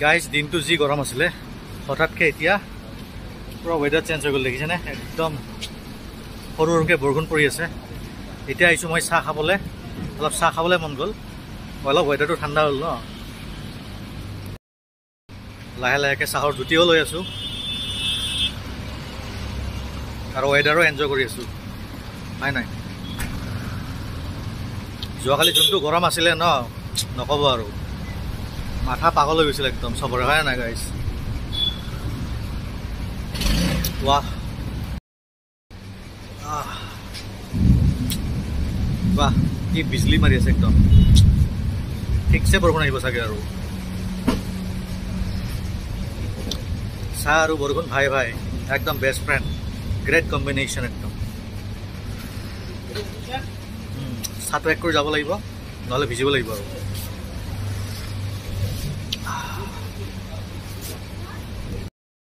guys দিনটো যি গৰম আছিলে হঠাৎকৈ এতিয়া পুৰা ৱেডাৰ চেঞ্জ হৈ গ'ল দেখিছেনে একদম সৰু সৰুকৈ বৰষুণ পৰি আছে এতিয়া আহিছোঁ মই চাহ খাবলৈ অলপ চাহ খাবলৈ মন গ'ল অলপ ৱেডাৰটো ঠাণ্ডা হ'ল ন লাহে লাহেকৈ চাহৰ জুতিও লৈ আছোঁ আৰু ৱেডাৰো এনজয় কৰি আছোঁ নাই নাই যোৱাকালি যোনটো গৰম আছিলে ন নক'ব আৰু মাথা পাগল হৈ গৈছিল একদম চবৰে হয় নাই গাইজ ৱাহ বাহ কি বিজলী মাৰি আছে একদম ঠিকছে বৰষুণ আহিব চাগে আৰু চাহ আৰু বৰষুণ ভাই ভাই একদম বেষ্ট ফ্ৰেণ্ড গ্ৰেট কম্বিনেশ্যন একদম চাহটো এক কৰি যাব লাগিব নহ'লে ভিজিব লাগিব আৰু